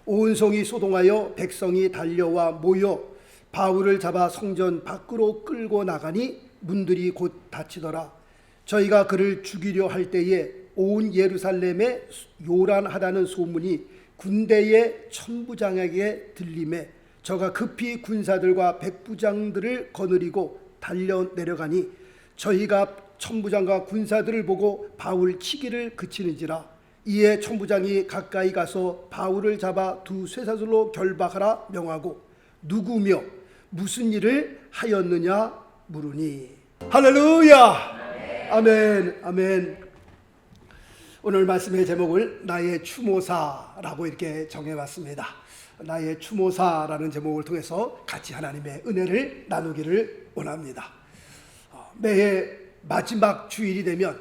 온 성이 소동하여 백성이 달려와 모여 바울을 잡아 성전 밖으로 끌고 나가니 문들이 곧 닫히더라. 저희가 그를 죽이려 할 때에 온 예루살렘에 요란하다는 소문이 군대의 천부장에게 들림에 저가 급히 군사들과 백부장들을 거느리고 달려 내려가니 저희가 천부장과 군사들을 보고 바울 치기를 그치는지라. 이에 천부장이 가까이 가서 바울을 잡아 두 쇠사슬로 결박하라 명하고 누구며 무슨 일을 하였느냐 물으니. 할렐루야. 아멘. 아멘. 오늘 말씀의 제목을 나의 추모사라고 이렇게 정해봤습니다. 나의 추모사라는 제목을 통해서 같이 하나님의 은혜를 나누기를 원합니다. 매해 마지막 주일이 되면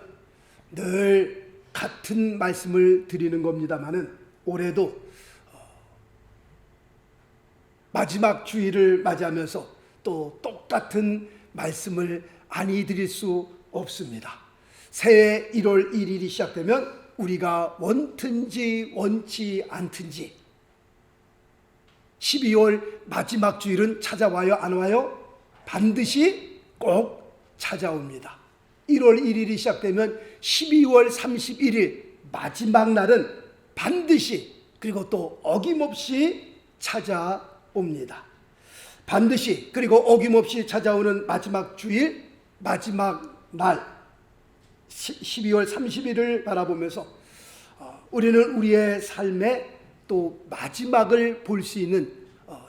늘 같은 말씀을 드리는 겁니다만은 올해도 마지막 주일을 맞이하면서 또 똑같은 말씀을 아니 드릴 수 없습니다. 새해 1월 1일이 시작되면 우리가 원든지 원치 않든지 12월 마지막 주일은 찾아와요, 안 와요? 반드시 꼭 찾아옵니다. 1월 1일이 시작되면 12월 31일 마지막 날은 반드시 그리고 또 어김없이 찾아옵니다. 반드시 그리고 어김없이 찾아오는 마지막 주일, 마지막 날 12월 30일을 바라보면서 우리는 우리의 삶의 또 마지막을 볼 수 있는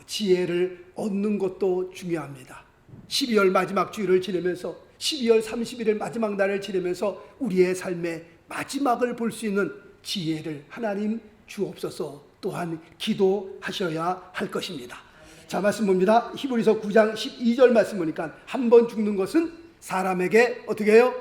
지혜를 얻는 것도 중요합니다. 12월 마지막 주일을 지내면서 12월 30일을 마지막 날을 지내면서 우리의 삶의 마지막을 볼 수 있는 지혜를 하나님 주옵소서. 또한 기도하셔야 할 것입니다. 자, 말씀 봅니다. 히브리서 9장 12절 말씀 보니까 한 번 죽는 것은 사람에게 어떻게 해요?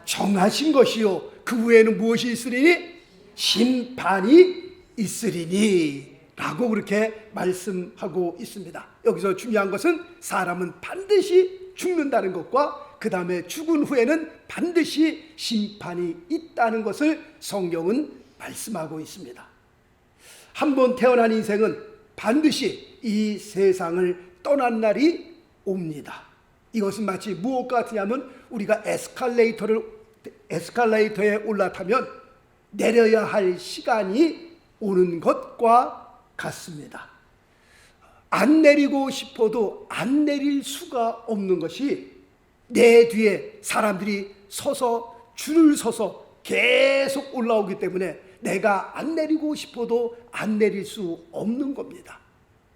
정하신 것이요 그 후에는 무엇이 있으리니? 심판이 있으리니 라고 그렇게 말씀하고 있습니다. 여기서 중요한 것은 사람은 반드시 죽는다는 것과 그 다음에 죽은 후에는 반드시 심판이 있다는 것을 성경은 말씀하고 있습니다. 한 번 태어난 인생은 반드시 이 세상을 떠난 날이 옵니다. 이것은 마치 무엇과 같으냐면 우리가 에스컬레이터에 올라타면 내려야 할 시간이 오는 것과 같습니다. 안 내리고 싶어도 안 내릴 수가 없는 것이 내 뒤에 사람들이 서서 줄을 서서 계속 올라오기 때문에 내가 안 내리고 싶어도 안 내릴 수 없는 겁니다.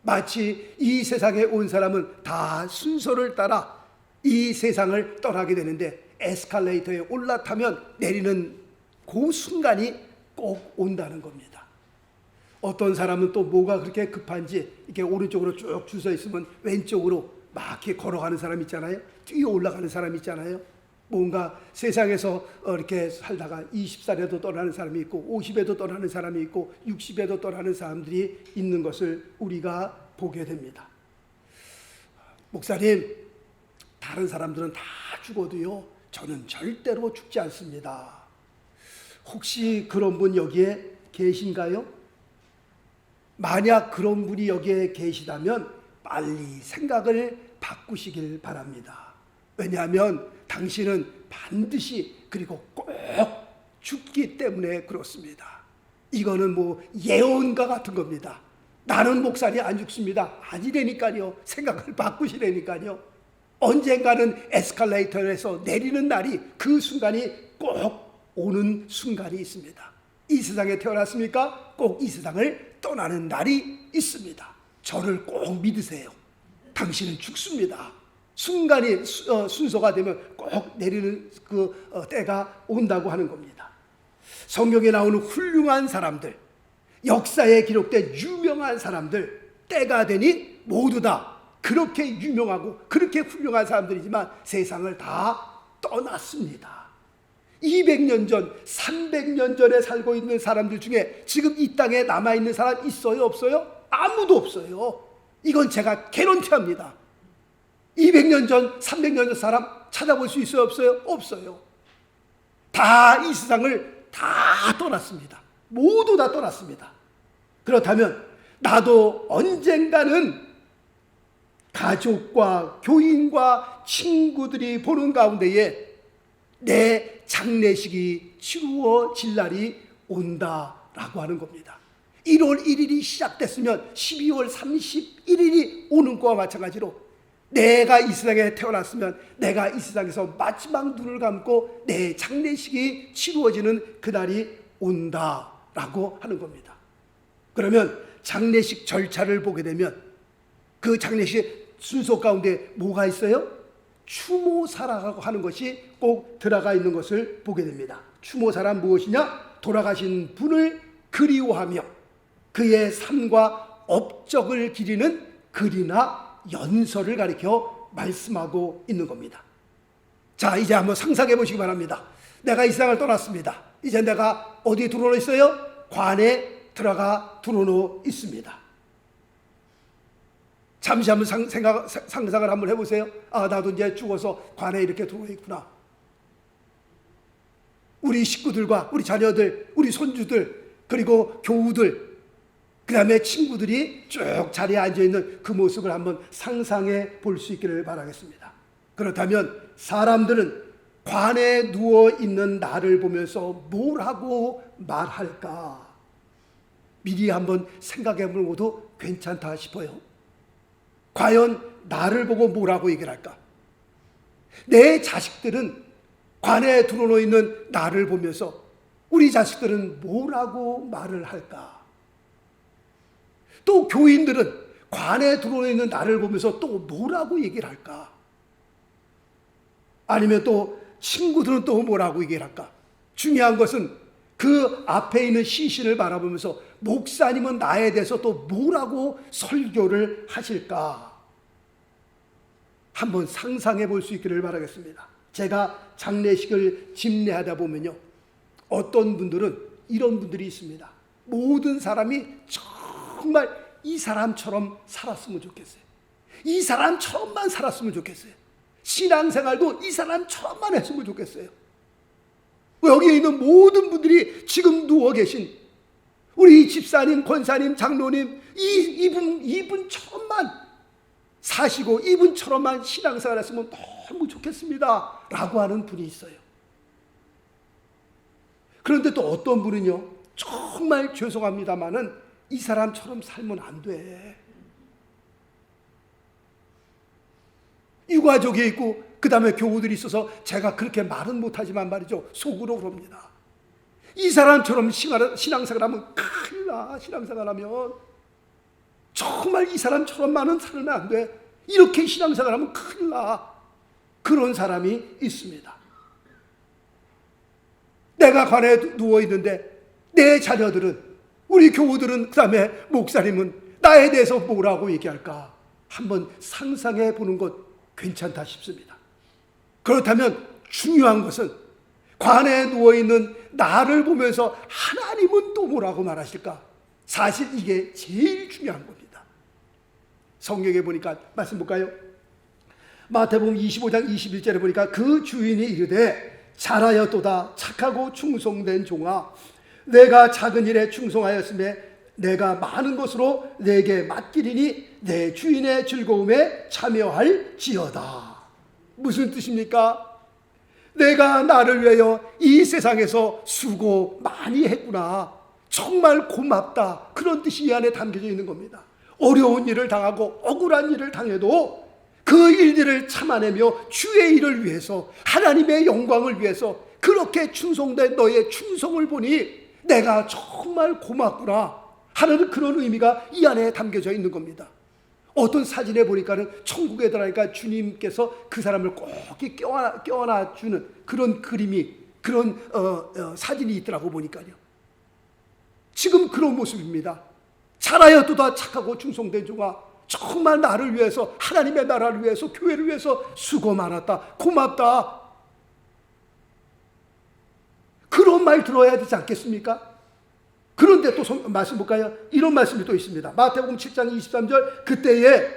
마치 이 세상에 온 사람은 다 순서를 따라 이 세상을 떠나게 되는데 에스컬레이터에 올라타면 내리는 그 순간이 꼭 온다는 겁니다. 어떤 사람은 또 뭐가 그렇게 급한지 이렇게 오른쪽으로 쭉 줄 서 있으면 왼쪽으로 막 이렇게 걸어가는 사람 있잖아요. 뛰어 올라가는 사람 있잖아요. 뭔가 세상에서 이렇게 살다가 20살에도 떠나는 사람이 있고 50에도 떠나는 사람이 있고 60에도 떠나는 사람들이 있는 것을 우리가 보게 됩니다. 목사님, 다른 사람들은 다 죽어도요 저는 절대로 죽지 않습니다. 혹시 그런 분 여기에 계신가요? 만약 그런 분이 여기에 계시다면 빨리 생각을 바꾸시길 바랍니다. 왜냐하면 당신은 반드시 그리고 꼭 죽기 때문에 그렇습니다. 이거는 뭐 예언과 같은 겁니다. 나는 목사님 안 죽습니다. 아니라니까요. 생각을 바꾸시라니까요. 언젠가는 에스컬레이터에서 내리는 날이 그 순간이 꼭 오는 순간이 있습니다. 이 세상에 태어났습니까? 꼭 이 세상을 떠나는 날이 있습니다. 저를 꼭 믿으세요. 당신은 죽습니다. 순간이 순서가 되면 꼭 내리는 때가 온다고 하는 겁니다. 성경에 나오는 훌륭한 사람들, 역사에 기록된 유명한 사람들, 때가 되니 모두 다 그렇게 유명하고 그렇게 훌륭한 사람들이지만 세상을 다 떠났습니다. 200년 전, 300년 전에 살고 있는 사람들 중에 지금 이 땅에 남아있는 사람 있어요? 없어요? 아무도 없어요. 이건 제가 개런티합니다. 200년 전, 300년 전 사람 찾아볼 수 있어요? 없어요? 없어요. 다 이 세상을 다 떠났습니다. 모두 다 떠났습니다. 그렇다면 나도 언젠가는 가족과 교인과 친구들이 보는 가운데에 내 장례식이 치루어질 날이 온다라고 하는 겁니다. 1월 1일이 시작됐으면 12월 31일이 오는 것과 마찬가지로 내가 이 세상에 태어났으면 내가 이 세상에서 마지막 눈을 감고 내 장례식이 치루어지는 그날이 온다라고 하는 겁니다. 그러면 장례식 절차를 보게 되면 그 장례식 순서 가운데 뭐가 있어요? 추모사라고 하는 것이 꼭 들어가 있는 것을 보게 됩니다. 추모사란 무엇이냐? 돌아가신 분을 그리워하며 그의 삶과 업적을 기리는 글이나 연설을 가리켜 말씀하고 있는 겁니다. 자, 이제 한번 상상해 보시기 바랍니다. 내가 이 세상을 떠났습니다. 이제 내가 어디에 들어놓여 있어요? 관에 들어가 들어놓여 있습니다. 잠시 한번 상상을 한번 해보세요. 아, 나도 이제 죽어서 관에 이렇게 들어놓여 있구나. 우리 식구들과 우리 자녀들, 우리 손주들, 그리고 교우들, 그 다음에 친구들이 쭉 자리에 앉아있는 그 모습을 한번 상상해 볼 수 있기를 바라겠습니다. 그렇다면 사람들은 관에 누워있는 나를 보면서 뭘 하고 말할까? 미리 한번 생각해 보는 것도 괜찮다 싶어요. 과연 나를 보고 뭐라고 얘기를 할까? 내 자식들은 관에 들어놓여 있는 나를 보면서 우리 자식들은 뭐라고 말을 할까? 또 교인들은 관에 들어놓여 있는 나를 보면서 또 뭐라고 얘기를 할까? 아니면 또 친구들은 또 뭐라고 얘기를 할까? 중요한 것은 그 앞에 있는 시신을 바라보면서 목사님은 나에 대해서 또 뭐라고 설교를 하실까? 한번 상상해 볼 수 있기를 바라겠습니다. 제가 장례식을 집례하다 보면요, 어떤 분들은 이런 분들이 있습니다. 모든 사람이 정말 이 사람처럼 살았으면 좋겠어요. 이 사람처럼만 살았으면 좋겠어요. 신앙생활도 이 사람처럼만 했으면 좋겠어요. 여기에 있는 모든 분들이 지금 누워 계신 우리 집사님, 권사님, 장로님, 이분처럼만 사시고 이분처럼만 신앙생활 했으면 너무 좋겠습니다 라고 하는 분이 있어요. 그런데 또 어떤 분은요, 정말 죄송합니다마는 이 사람처럼 살면 안 돼. 유가족이 있고 그 다음에 교우들이 있어서 제가 그렇게 말은 못하지만 말이죠, 속으로 그럽니다. 이 사람처럼 신앙생활하면 큰일 나. 신앙생활하면 정말 이 사람처럼만은 살면 안 돼. 이렇게 신앙생활하면 큰일 나. 그런 사람이 있습니다. 내가 관에 누워있는데 내 자녀들은, 우리 교우들은, 그 다음에 목사님은 나에 대해서 뭐라고 얘기할까? 한번 상상해 보는 것 괜찮다 싶습니다. 그렇다면 중요한 것은 관에 누워있는 나를 보면서 하나님은 또 뭐라고 말하실까? 사실 이게 제일 중요한 겁니다. 성경에 보니까 말씀 볼까요? 마태복음 25장 21절에 보니까 그 주인이 이르되 잘하였도다 착하고 충성된 종아, 내가 작은 일에 충성하였음에 내가 많은 것으로 내게 맡기리니 내 주인의 즐거움에 참여할지어다. 무슨 뜻입니까? 내가 나를 위하여 이 세상에서 수고 많이 했구나, 정말 고맙다, 그런 뜻이 이 안에 담겨져 있는 겁니다. 어려운 일을 당하고 억울한 일을 당해도 그 일들을 참아내며 주의 일을 위해서, 하나님의 영광을 위해서 그렇게 충성된 너의 충성을 보니 내가 정말 고맙구나 하는 그런 의미가 이 안에 담겨져 있는 겁니다. 어떤 사진에 보니까는 천국에 들어가니까 주님께서 그 사람을 꼭 껴안아 주는 그런 그림이, 그런 사진이 있더라고 보니까요. 지금 그런 모습입니다. 잘하였도다 착하고 충성된 종아, 정말 나를 위해서, 하나님의 나라를 위해서, 교회를 위해서 수고 많았다, 고맙다, 그런 말 들어야 되지 않겠습니까? 그런데 또 말씀 볼까요? 이런 말씀이 또 있습니다. 마태복음 7장 23절, 그때에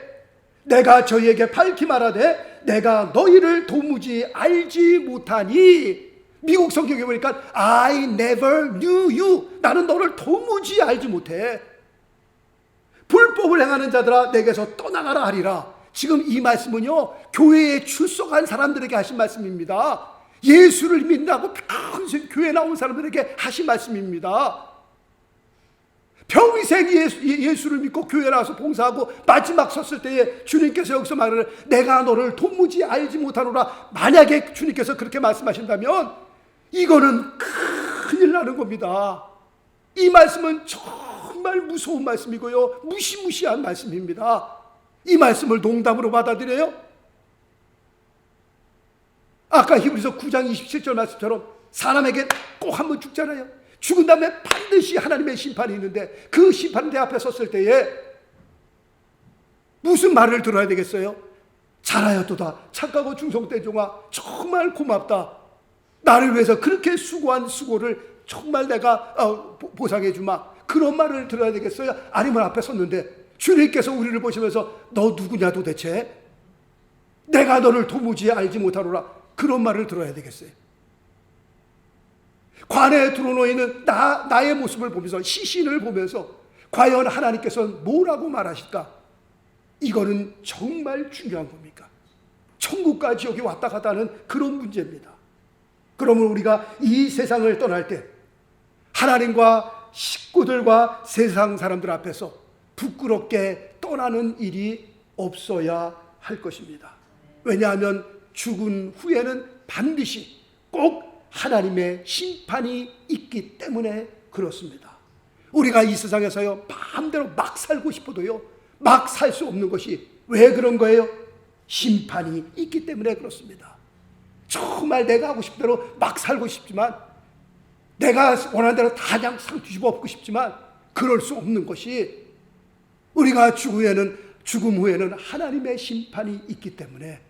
내가 저희에게 밝히 말하되 내가 너희를 도무지 알지 못하니, 미국 성경에 보니까 I never knew you, 나는 너를 도무지 알지 못해. 불법을 행하는 자들아 내게서 떠나가라 하리라. 지금 이 말씀은요, 교회에 출석한 사람들에게 하신 말씀입니다. 예수를 믿는다고 평생 교회 나온 사람들에게 하신 말씀입니다. 평생 예수를 믿고 교회 나와서 봉사하고 마지막 섰을 때에 주님께서 여기서 말을, 내가 너를 도무지 알지 못하노라. 만약에 주님께서 그렇게 말씀하신다면 이거는 큰일 나는 겁니다. 이 말씀은 정말 무서운 말씀이고요, 무시무시한 말씀입니다. 이 말씀을 농담으로 받아들여요? 아까 히브리서 9장 27절 말씀처럼 사람에게 꼭 한번 죽잖아요. 죽은 다음에 반드시 하나님의 심판이 있는데 그 심판대 앞에 섰을 때에 무슨 말을 들어야 되겠어요? 잘하였도다 착하고 충성된 종아, 정말 고맙다. 나를 위해서 그렇게 수고한 수고를 정말 내가 보상해 주마. 그런 말을 들어야 되겠어요? 아니면 앞에 섰는데 주님께서 우리를 보시면서 너 누구냐 도대체? 내가 너를 도무지 알지 못하노라. 그런 말을 들어야 되겠어요? 관에 드러누워 있는 나의 모습을 보면서, 시신을 보면서 과연 하나님께서는 뭐라고 말하실까? 이거는 정말 중요한 겁니까? 천국과 지옥이 왔다 갔다 하는 그런 문제입니다. 그러면 우리가 이 세상을 떠날 때 하나님과 식구들과 세상 사람들 앞에서 부끄럽게 떠나는 일이 없어야 할 것입니다. 왜냐하면 죽은 후에는 반드시 꼭 하나님의 심판이 있기 때문에 그렇습니다. 우리가 이 세상에서요, 마음대로 막 살고 싶어도요, 막 살 수 없는 것이 왜 그런 거예요? 심판이 있기 때문에 그렇습니다. 정말 내가 하고 싶은 대로 막 살고 싶지만, 내가 원하는 대로 다 그냥 상 뒤집어 엎고 싶지만 그럴 수 없는 것이, 우리가 죽음 후에는 하나님의 심판이 있기 때문에,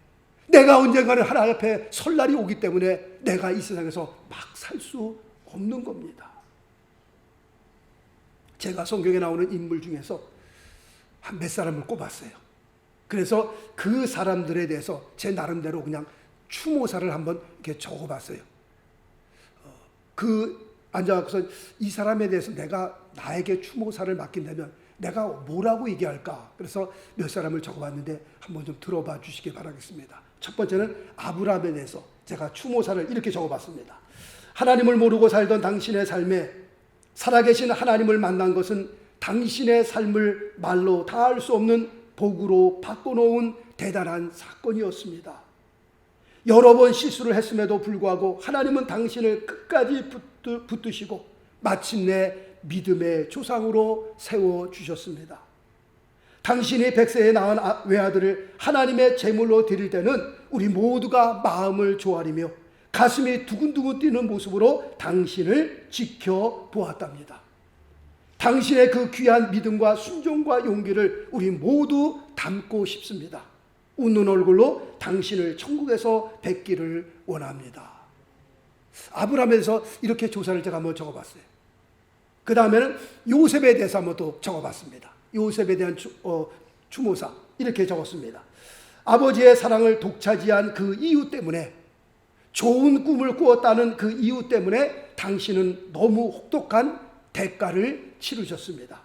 내가 언젠가는 하나님 앞에 설 날이 오기 때문에 내가 이 세상에서 막 살 수 없는 겁니다. 제가 성경에 나오는 인물 중에서 한 몇 사람을 꼽았어요. 그래서 그 사람들에 대해서 제 나름대로 그냥 추모사를 한번 이렇게 적어봤어요. 앉아서 이 사람에 대해서 나에게 추모사를 맡긴다면 내가 뭐라고 얘기할까? 그래서 몇 사람을 적어봤는데 한번 좀 들어봐 주시기 바라겠습니다. 첫 번째는 아브라함에 대해서 제가 추모사를 이렇게 적어봤습니다. 하나님을 모르고 살던 당신의 삶에 살아계신 하나님을 만난 것은 당신의 삶을 말로 다할 수 없는 복으로 바꿔놓은 대단한 사건이었습니다. 여러 번 실수를 했음에도 불구하고 하나님은 당신을 끝까지 붙드시고 마침내 믿음의 조상으로 세워주셨습니다. 당신이 100세에 낳은 외아들을 하나님의 제물로 드릴 때는 우리 모두가 마음을 조아리며 가슴이 두근두근 뛰는 모습으로 당신을 지켜보았답니다. 당신의 그 귀한 믿음과 순종과 용기를 우리 모두 담고 싶습니다. 웃는 얼굴로 당신을 천국에서 뵙기를 원합니다. 아브라함에 대해서 이렇게 조사를 제가 한번 적어봤어요. 그 다음에는 요셉에 대해서 한번 또 적어봤습니다. 요셉에 대한 추모사 이렇게 적었습니다. 아버지의 사랑을 독차지한 그 이유 때문에, 좋은 꿈을 꾸었다는 그 이유 때문에 당신은 너무 혹독한 대가를 치르셨습니다.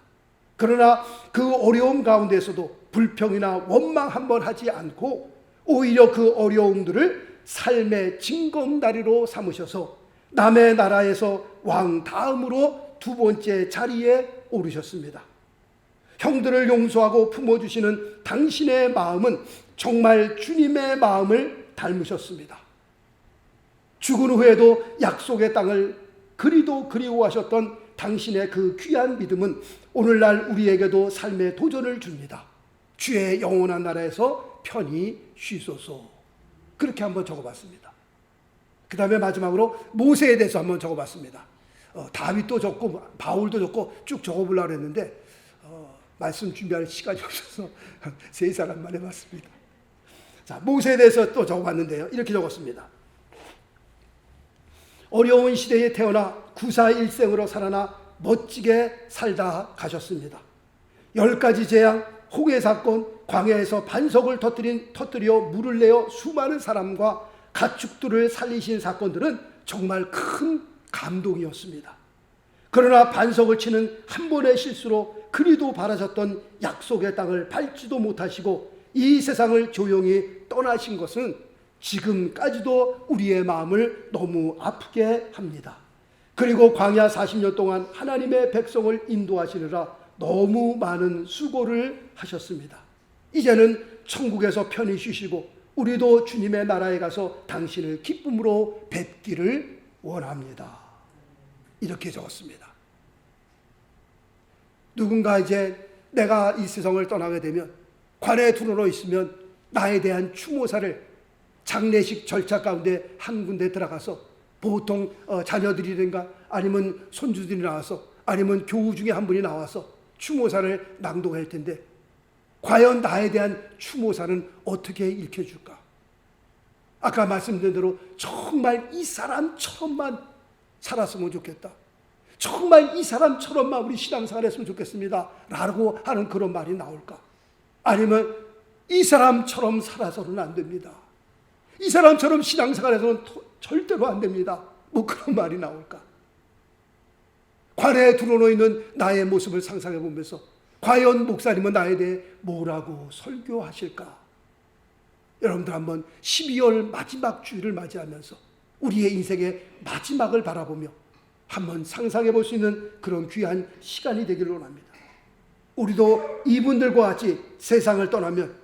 그러나 그 어려움 가운데서도 불평이나 원망 한번 하지 않고 오히려 그 어려움들을 삶의 징검다리로 삼으셔서 남의 나라에서 왕 다음으로 두 번째 자리에 오르셨습니다. 형들을 용서하고 품어주시는 당신의 마음은 정말 주님의 마음을 닮으셨습니다. 죽은 후에도 약속의 땅을 그리도 그리워하셨던 당신의 그 귀한 믿음은 오늘날 우리에게도 삶의 도전을 줍니다. 주의 영원한 나라에서 편히 쉬소서. 그렇게 한번 적어봤습니다. 그 다음에 마지막으로 모세에 대해서 한번 적어봤습니다. 다윗도 적고 바울도 적고 쭉 적어보려고 했는데 말씀 준비할 시간이 없어서 세 사람만 해봤습니다. 자, 모세에 대해서 또 적어봤는데요. 이렇게 적었습니다. 어려운 시대에 태어나 구사일생으로 살아나 멋지게 살다 가셨습니다. 10가지 재앙, 홍해 사건, 광야에서 반석을 터뜨려 물을 내어 수많은 사람과 가축들을 살리신 사건들은 정말 큰 감동이었습니다. 그러나 반석을 치는 한 번의 실수로 그리도 바라셨던 약속의 땅을 밟지도 못하시고 이 세상을 조용히 떠나신 것은 지금까지도 우리의 마음을 너무 아프게 합니다. 그리고 광야 40년 동안 하나님의 백성을 인도하시느라 너무 많은 수고를 하셨습니다. 이제는 천국에서 편히 쉬시고 우리도 주님의 나라에 가서 당신을 기쁨으로 뵙기를 원합니다. 이렇게 적었습니다. 누군가 이제 내가 이 세상을 떠나게 되면 관에 들어놓여 있으면 나에 대한 추모사를 장례식 절차 가운데 한 군데 들어가서 보통 자녀들이든가 아니면 손주들이 나와서 아니면 교우 중에 한 분이 나와서 추모사를 낭독할 텐데 과연 나에 대한 추모사는 어떻게 읽혀줄까? 아까 말씀드린 대로 정말 이 사람처럼만 살았으면 좋겠다. 정말 이 사람처럼만 우리 신앙생활 했으면 좋겠습니다. 라고 하는 그런 말이 나올까? 아니면 이 사람처럼 살아서는 안 됩니다. 이 사람처럼 신앙생활에서는 절대로 안 됩니다. 뭐 그런 말이 나올까? 관에 들어놓여 있는 나의 모습을 상상해 보면서 과연 목사님은 나에 대해 뭐라고 설교하실까? 여러분들 한번 12월 마지막 주일을 맞이하면서 우리의 인생의 마지막을 바라보며 한번 상상해 볼 수 있는 그런 귀한 시간이 되기를 원합니다. 우리도 이분들과 같이 세상을 떠나면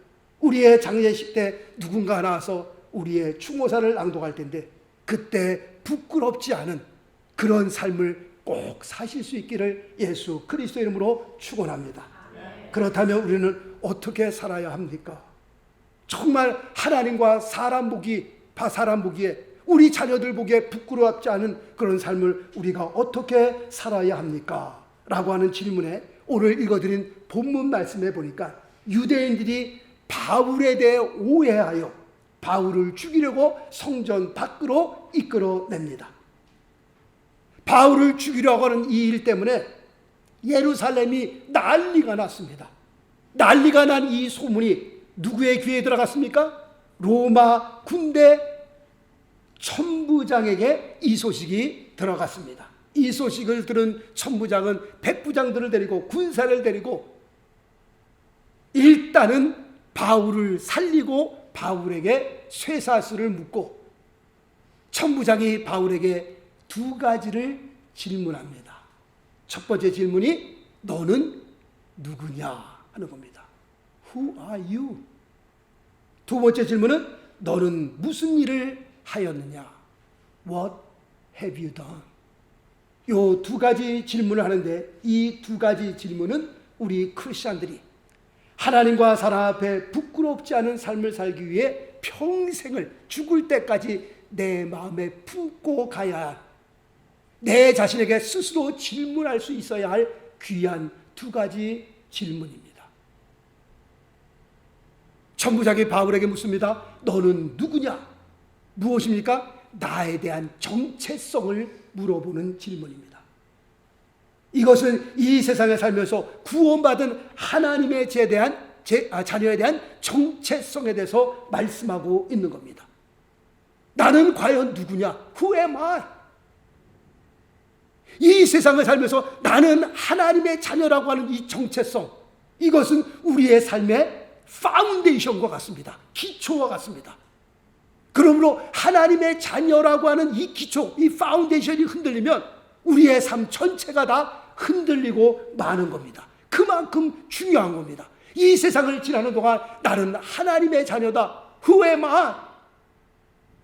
우리의 장례식 때 누군가 나와서 우리의 추모사를 낭독할 텐데 그때 부끄럽지 않은 그런 삶을 꼭 사실 수 있기를 예수 그리스도 이름으로 축원합니다. 그렇다면 우리는 어떻게 살아야 합니까? 정말 하나님과 사람 보기에 우리 자녀들 보기에 부끄럽지 않은 그런 삶을 우리가 어떻게 살아야 합니까? 라고 하는 질문에 오늘 읽어드린 본문 말씀에 보니까 유대인들이 바울에 대해 오해하여 바울을 죽이려고 성전 밖으로 이끌어냅니다. 바울을 죽이려고 하는 이 일 때문에 예루살렘이 난리가 났습니다. 난리가 난 이 소문이 누구의 귀에 들어갔습니까? 로마 군대 천부장에게 이 소식이 들어갔습니다. 이 소식을 들은 천부장은 백부장들을 데리고 군사를 데리고 일단은 바울을 살리고 바울에게 쇠사슬을 묶고 천부장이 바울에게 두 가지를 질문합니다. 첫 번째 질문이 너는 누구냐 하는 겁니다. Who are you? 두 번째 질문은 너는 무슨 일을 하였느냐? What have you done? 이 두 가지 질문을 하는데 이 두 가지 질문은 우리 크리스찬들이 하나님과 사람 앞에 부끄럽지 않은 삶을 살기 위해 평생을 죽을 때까지 내 마음에 품고 가야 할 내 자신에게 스스로 질문할 수 있어야 할 귀한 두 가지 질문입니다. 천부장이 바울에게 묻습니다. 너는 누구냐? 무엇입니까? 나에 대한 정체성을 물어보는 질문입니다. 이것은 이 세상에 살면서 구원받은 하나님의 자녀에 대한 정체성에 대해서 말씀하고 있는 겁니다. 나는 과연 누구냐? Who am I? 이 세상을 살면서 나는 하나님의 자녀라고 하는 이 정체성, 이것은 우리의 삶의 파운데이션과 같습니다. 기초와 같습니다. 그러므로 하나님의 자녀라고 하는 이 기초, 이 파운데이션이 흔들리면 우리의 삶 전체가 다 흔들리고 마는 겁니다. 그만큼 중요한 겁니다. 이 세상을 지나는 동안 나는 하나님의 자녀다. Who am I?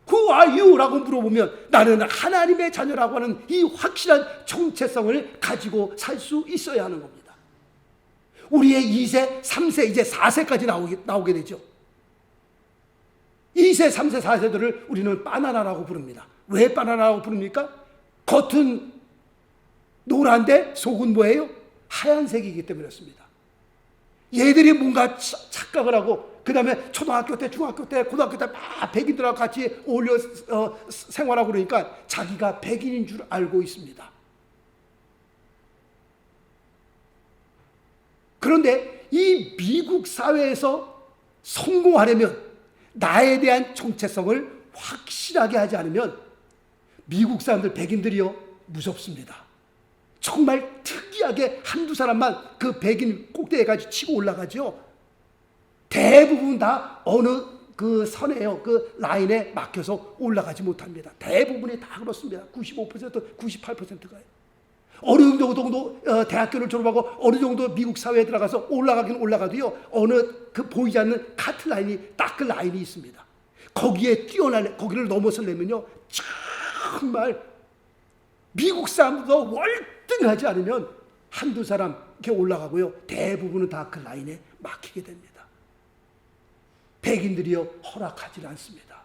Who are you? 라고 물어보면 나는 하나님의 자녀라고 하는 이 확실한 정체성을 가지고 살 수 있어야 하는 겁니다. 우리의 2세, 3세, 이제 4세까지 나오게 되죠. 2세, 3세, 4세들을 우리는 바나나라고 부릅니다. 왜 바나나라고 부릅니까? 겉은 노란데 속은 뭐예요? 하얀색이기 때문이었습니다. 얘들이 뭔가 착각을 하고 그 다음에 초등학교 때, 중학교 때, 고등학교 때 막 백인들하고 같이 어울려 생활하고 그러니까 자기가 백인인 줄 알고 있습니다. 그런데 이 미국 사회에서 성공하려면 나에 대한 정체성을 확실하게 하지 않으면 미국 사람들, 백인들이요 무섭습니다. 정말 특이한 창피하게 한두 사람만 그 백인 꼭대기까지 치고 올라가죠. 대부분 다 어느 그 선에요, 그 라인에 막혀서 올라가지 못합니다. 대부분이 다 그렇습니다. 95%, 98%가요. 어느 정도 대학교를 졸업하고 어느 정도 미국 사회에 들어가서 올라가긴 올라가도요, 어느 그 보이지 않는 카트 라인이 딱 그 라인이 있습니다. 거기에 거기를 넘어서려면요, 정말 미국 사람도 월등하지 않으면 한두 사람 이렇게 올라가고요, 대부분은 다 그 라인에 막히게 됩니다. 백인들이요, 허락하지 않습니다.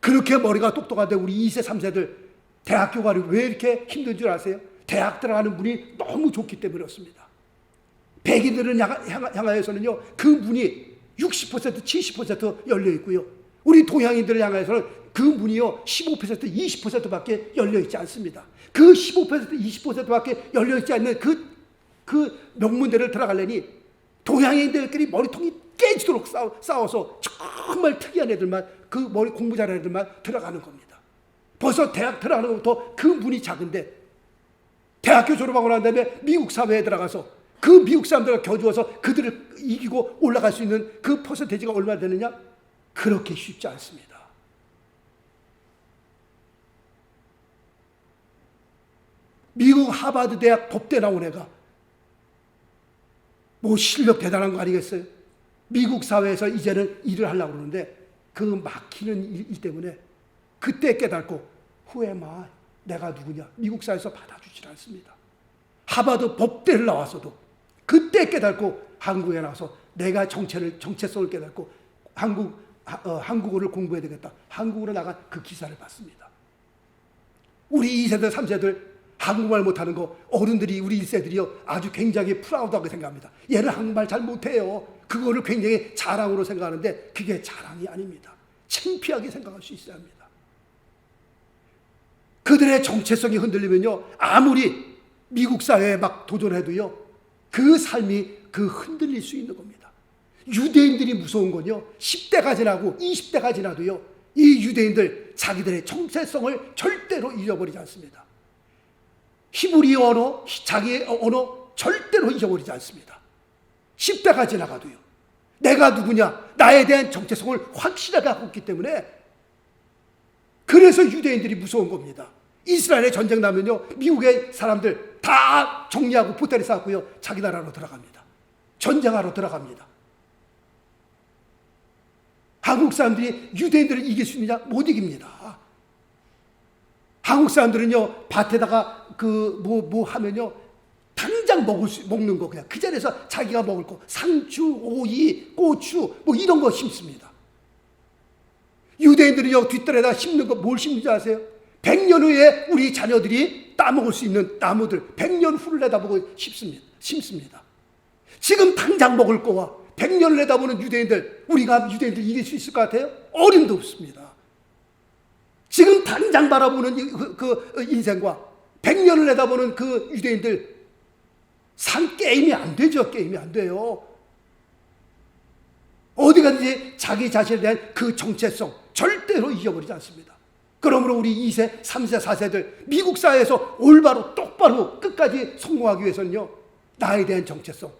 그렇게 머리가 똑똑한데 우리 2세, 3세들 대학교 가기 왜 이렇게 힘든 줄 아세요? 대학 들어가는 문이 너무 좋기 때문에 그렇습니다. 백인들은 향하여서는요, 그 문이 60%, 70% 열려 있고요, 우리 동양인들을 향해서는 그 문이요 15%, 20%밖에 열려 있지 않습니다. 그 15%, 20%밖에 열려 있지 않는 그 명문대를 들어가려니 동양인들끼리 머리통이 깨지도록 싸워서 정말 특이한 애들만, 그 머리 공부 잘하는 애들만 들어가는 겁니다. 벌써 대학 들어가는 것부터 그 문이 작은데, 대학교 졸업하고 난 다음에 미국 사회에 들어가서 그 미국 사람들과 겨주어서 그들을 이기고 올라갈 수 있는 그 퍼센테이지가 얼마나 되느냐? 그렇게 쉽지 않습니다. 미국 하버드 대학 법대 나온 애가 뭐 실력 대단한 거 아니겠어요? 미국 사회에서 이제는 일을 하려고 그러는데 그 막히는 일 때문에 그때 깨닫고 후회마, 내가 누구냐? 미국 사회에서 받아주질 않습니다. 하버드 법대를 나와서도 그때 깨닫고 한국에 나와서 내가 정체성을 깨닫고 한국어를 공부해야 되겠다. 한국으로 나간 그 기사를 봤습니다. 우리 2세들, 3세들 한국말 못하는 거 어른들이, 우리 1세들이요 아주 굉장히 프라우드하게 생각합니다. 얘는 한국말 잘 못해요. 그거를 굉장히 자랑으로 생각하는데 그게 자랑이 아닙니다. 창피하게 생각할 수 있어야 합니다. 그들의 정체성이 흔들리면요, 아무리 미국 사회에 막 도전해도요, 그 삶이 흔들릴 수 있는 겁니다. 유대인들이 무서운 건요, 10대가 지나고 20대가 지나도요, 이 유대인들 자기들의 정체성을 절대로 잊어버리지 않습니다. 히브리 언어, 자기의 언어 절대로 잊어버리지 않습니다. 10대가 지나가도요, 내가 누구냐, 나에 대한 정체성을 확실하게 갖고 있기 때문에, 그래서 유대인들이 무서운 겁니다. 이스라엘의 전쟁 나면요, 미국의 사람들 다 정리하고 보따리 싸고요, 자기 나라로 들어갑니다. 전쟁하러 들어갑니다. 한국 사람들이 유대인들을 이길 수 있느냐? 못 이깁니다. 한국 사람들은요, 밭에다가 뭐 하면요, 당장 먹는 거, 그냥 그 자리에서 자기가 먹을 거, 상추, 오이, 고추, 뭐 이런 거 심습니다. 유대인들은요, 뒷뜰에다 심는 거 뭘 심는지 아세요? 100년 후에 우리 자녀들이 따먹을 수 있는 나무들, 100년 후를 내다보고 심습니다. 지금 당장 먹을 거와 100년을 내다보는 유대인들, 우리가 유대인들 이길 수 있을 것 같아요? 어림도 없습니다. 지금 당장 바라보는 그 인생과 100년을 내다보는 그 유대인들, 게임이 안 되죠. 게임이 안 돼요. 어디 가든지 자기 자신에 대한 그 정체성 절대로 잊어버리지 않습니다. 그러므로 우리 2세, 3세, 4세들 미국 사회에서 올바로 똑바로 끝까지 성공하기 위해서는요, 나에 대한 정체성,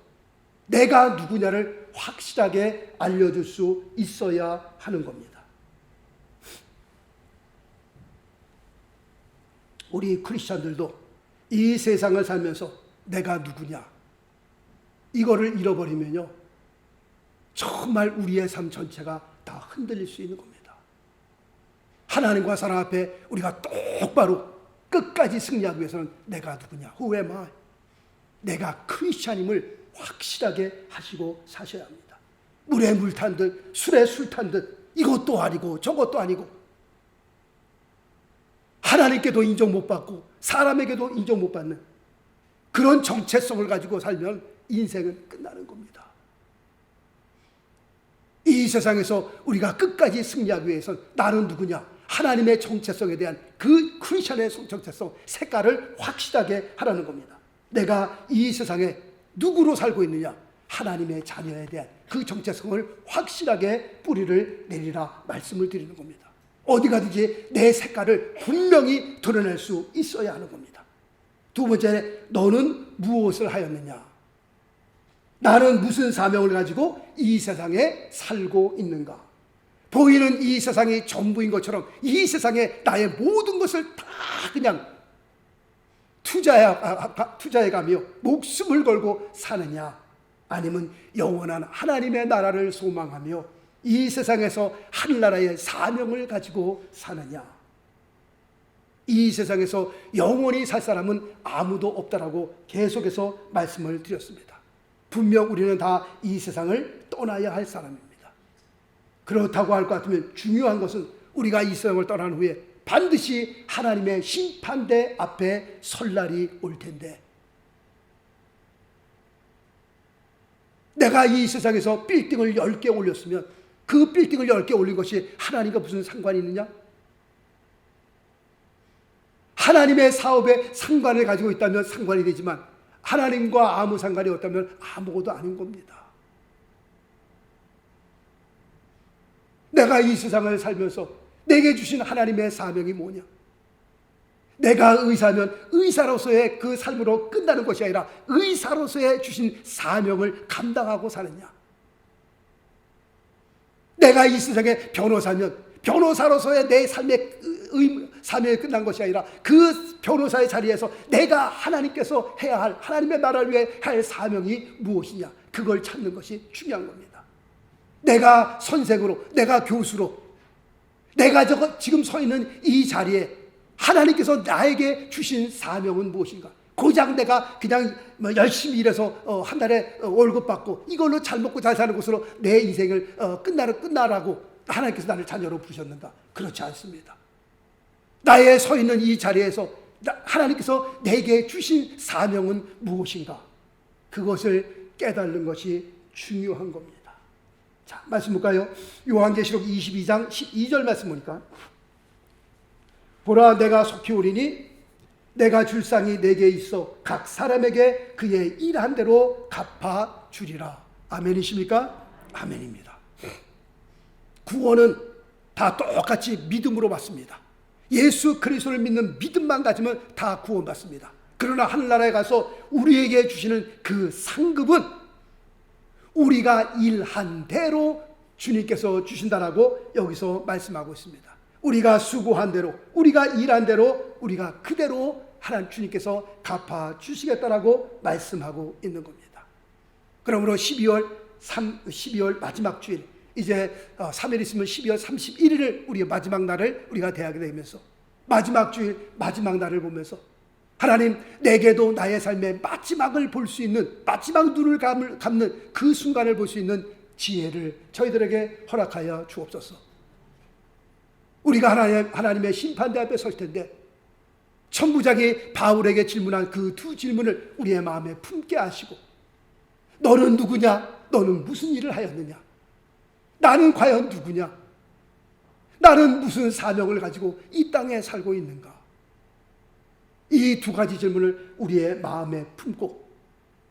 내가 누구냐를 확실하게 알려줄 수 있어야 하는 겁니다. 우리 크리스찬들도 이 세상을 살면서 내가 누구냐, 이거를 잃어버리면요, 정말 우리의 삶 전체가 다 흔들릴 수 있는 겁니다. 하나님과 사람 앞에 우리가 똑바로 끝까지 승리하기 위해서는 내가 누구냐, who am I? 내가 크리스찬임을 확실하게 하시고 사셔야 합니다. 물에 물 탄 듯, 술에 술 탄 듯, 이것도 아니고 저것도 아니고, 하나님께도 인정 못 받고 사람에게도 인정 못 받는 그런 정체성을 가지고 살면 인생은 끝나는 겁니다. 이 세상에서 우리가 끝까지 승리하기 위해서는 나는 누구냐, 하나님의 정체성에 대한 그 크리스천의 정체성, 색깔을 확실하게 하라는 겁니다. 내가 이 세상에 누구로 살고 있느냐, 하나님의 자녀에 대한 그 정체성을 확실하게 뿌리를 내리라 말씀을 드리는 겁니다. 어디 가든지 내 색깔을 분명히 드러낼 수 있어야 하는 겁니다. 두 번째, 너는 무엇을 하였느냐? 나는 무슨 사명을 가지고 이 세상에 살고 있는가? 보이는 이 세상이 전부인 것처럼 이 세상에 나의 모든 것을 다 그냥 투자해가며 목숨을 걸고 사느냐? 아니면 영원한 하나님의 나라를 소망하며 이 세상에서 하늘나라의 사명을 가지고 사느냐? 이 세상에서 영원히 살 사람은 아무도 없다라고 계속해서 말씀을 드렸습니다. 분명 우리는 다 이 세상을 떠나야 할 사람입니다. 그렇다고 할 것 같으면 중요한 것은 우리가 이 세상을 떠난 후에 반드시 하나님의 심판대 앞에 설 날이 올 텐데, 내가 이 세상에서 빌딩을 10개 올렸으면 그 빌딩을 10개 올린 것이 하나님과 무슨 상관이 있느냐? 하나님의 사업에 상관을 가지고 있다면 상관이 되지만 하나님과 아무 상관이 없다면 아무것도 아닌 겁니다. 내가 이 세상을 살면서 내게 주신 하나님의 사명이 뭐냐? 내가 의사면 의사로서의 그 삶으로 끝나는 것이 아니라 의사로서의 주신 사명을 감당하고 사느냐? 내가 이 세상의 변호사면 변호사로서의 내 삶의 사명이 끝난 것이 아니라 그 변호사의 자리에서 내가 하나님께서 해야 할, 하나님의 나라를 위해 할 사명이 무엇이냐? 그걸 찾는 것이 중요한 겁니다. 내가 선생으로, 내가 교수로, 내가 지금 서 있는 이 자리에 하나님께서 나에게 주신 사명은 무엇인가? 고작 내가 그냥 열심히 일해서 한 달에 월급 받고 이걸로 잘 먹고 잘 사는 것으로 내 인생을 끝나라고 하나님께서 나를 자녀로 부르셨는가? 그렇지 않습니다. 나의 서 있는 이 자리에서 하나님께서 내게 주신 사명은 무엇인가? 그것을 깨달는 것이 중요한 겁니다. 자, 말씀 볼까요? 요한계시록 22장 12절 말씀 보니까, 보라, 내가 속히 오리니 내가 줄 상이 내게 있어 각 사람에게 그의 일한 대로 갚아 주리라. 아멘이십니까? 아멘입니다. 구원은 다 똑같이 믿음으로 받습니다. 예수 그리스도를 믿는 믿음만 가지면 다 구원받습니다. 그러나 하늘나라에 가서 우리에게 주시는 그 상급은 우리가 일한 대로 주님께서 주신다라고 여기서 말씀하고 있습니다. 우리가 수고한 대로, 우리가 일한 대로, 우리가 그대로 하나님 주님께서 갚아 주시겠다라고 말씀하고 있는 겁니다. 그러므로 12월 마지막 주일, 이제 3일 있으면 12월 31일을 우리가 마지막 날을 우리가 대하게 되면서 마지막 주일, 마지막 날을 보면서 하나님, 내게도 나의 삶의 마지막을 볼 수 있는, 마지막 눈을 감는 그 순간을 볼 수 있는 지혜를 저희들에게 허락하여 주옵소서. 우리가 하나님의 심판대 앞에 설 텐데 천부장이 바울에게 질문한 그 두 질문을 우리의 마음에 품게 하시고, 너는 누구냐? 너는 무슨 일을 하였느냐? 나는 과연 누구냐? 나는 무슨 사명을 가지고 이 땅에 살고 있는가? 이 두 가지 질문을 우리의 마음에 품고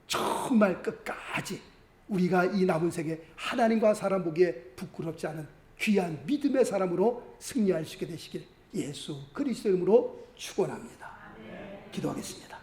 정말 끝까지 우리가 이 남은 세계 하나님과 사람 보기에 부끄럽지 않은 귀한 믿음의 사람으로 승리할 수 있게 되시길 예수 그리스도 이름으로 축원합니다. 기도하겠습니다.